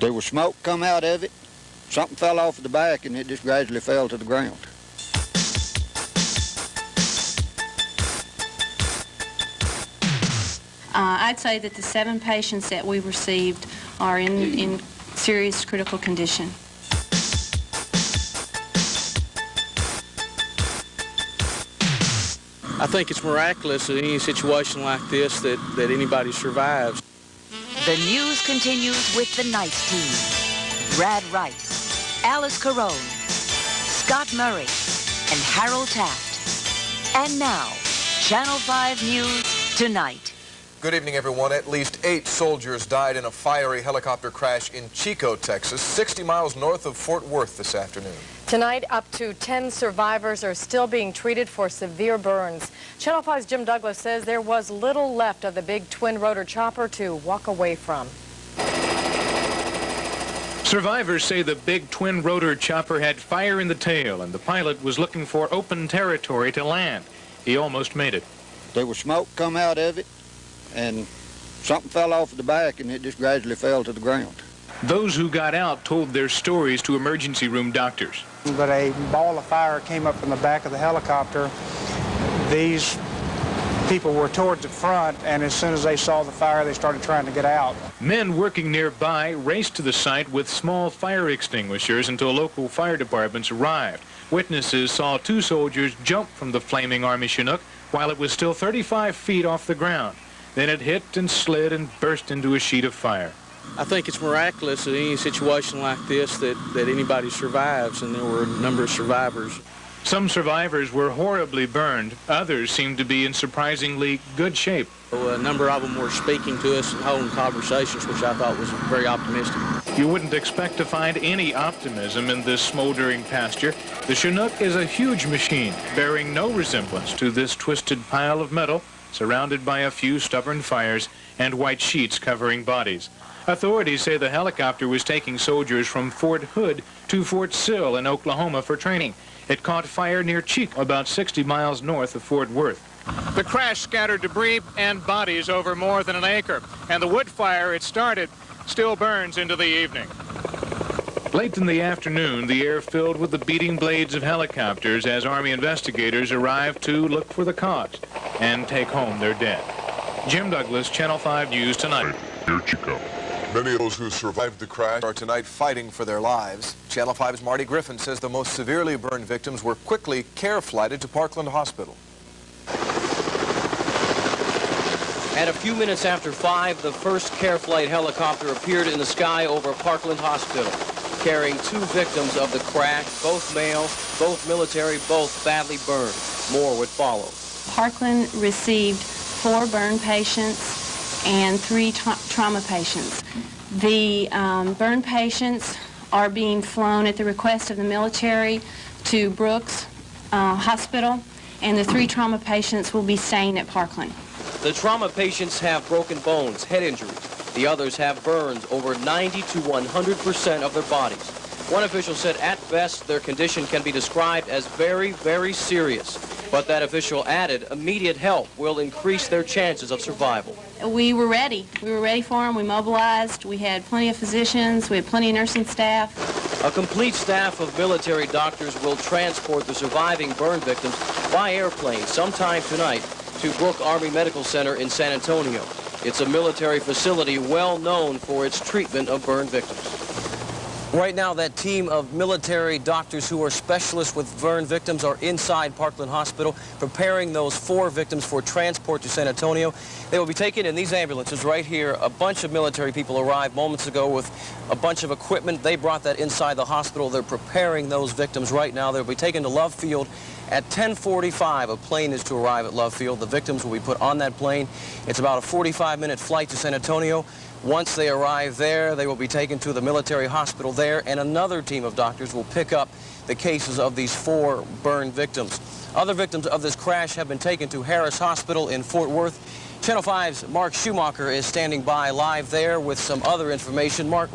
There was smoke come out of it. Something fell off the back and it just gradually fell to the ground. I'd say that the 7 patients that we received are in serious critical condition. I think it's miraculous in any situation like this that anybody survives. The news continues with the night team. Brad Rice, Alice Carone, Scott Murray, and Harold Taft. And now, Channel 5 News Tonight. Good evening, everyone. At least 8 soldiers died in a fiery helicopter crash in Chico, Texas, 60 miles north of Fort Worth this afternoon. Tonight, up to 10 survivors are still being treated for severe burns. Channel 5's Jim Douglas says there was little left of the big twin-rotor chopper to walk away from. Survivors say the big twin-rotor chopper had fire in the tail, and the pilot was looking for open territory to land. He almost made it. There was smoke come out of it, and something fell off the back and it just gradually fell to the ground. Those who got out told their stories to emergency room doctors. But a ball of fire came up from the back of the helicopter. These people were towards the front, and as soon as they saw the fire, they started trying to get out. Men working nearby raced to the site with small fire extinguishers until local fire departments arrived. Witnesses saw 2 soldiers jump from the flaming Army Chinook while it was still 35 feet off the ground. Then it hit and slid and burst into a sheet of fire. I think it's miraculous in any situation like this that anybody survives, and there were a number of survivors. Some survivors were horribly burned. Others seemed to be in surprisingly good shape. A number of them were speaking to us and holding conversations, which I thought was very optimistic. You wouldn't expect to find any optimism in this smoldering pasture. The Chinook is a huge machine, bearing no resemblance to this twisted pile of metal, surrounded by a few stubborn fires and white sheets covering bodies. Authorities say the helicopter was taking soldiers from Fort Hood to Fort Sill in Oklahoma for training. It caught fire near Chico, about 60 miles north of Fort Worth. The crash scattered debris and bodies over more than an acre, and the wood fire it started still burns into the evening. Late in the afternoon, the air filled with the beating blades of helicopters as Army investigators arrived to look for the cause and take home their dead. Jim Douglas, Channel 5 News Tonight. Near Chico. Many of those who survived the crash are tonight fighting for their lives. Channel 5's Marty Griffin says the most severely burned victims were quickly care-flighted to Parkland Hospital. At a few minutes after 5, the first care flight helicopter appeared in the sky over Parkland Hospital, carrying 2 victims of the crash, both male, both military, both badly burned. More would follow. Parkland received 4 burn patients and 3 trauma patients. The burn patients are being flown at the request of the military to Brooks Hospital, and the 3 trauma patients will be staying at Parkland. The trauma patients have broken bones, head injuries. The others have burns over 90 to 100% of their bodies. One official said at best their condition can be described as very, very serious. But that official added immediate help will increase their chances of survival. We were ready. We were ready for them. We mobilized. We had plenty of physicians. We had plenty of nursing staff. A complete staff of military doctors will transport the surviving burn victims by airplane sometime tonight to Brooke Army Medical Center in San Antonio. It's a military facility well known for its treatment of burn victims. Right now, that team of military doctors who are specialists with burn victims are inside Parkland Hospital, preparing those 4 victims for transport to San Antonio. They will be taken in these ambulances right here. A bunch of military people arrived moments ago with a bunch of equipment. They brought that inside the hospital. They're preparing those victims right now. They'll be taken to Love Field. At 10:45, a plane is to arrive at Love Field. The victims will be put on that plane. It's about a 45-minute flight to San Antonio. Once they arrive there, they will be taken to the military hospital there, and another team of doctors will pick up the cases of these 4 burn victims. Other victims of this crash have been taken to Harris Hospital in Fort Worth. Channel 5's Mark Schumacher is standing by live there with some other information. Mark,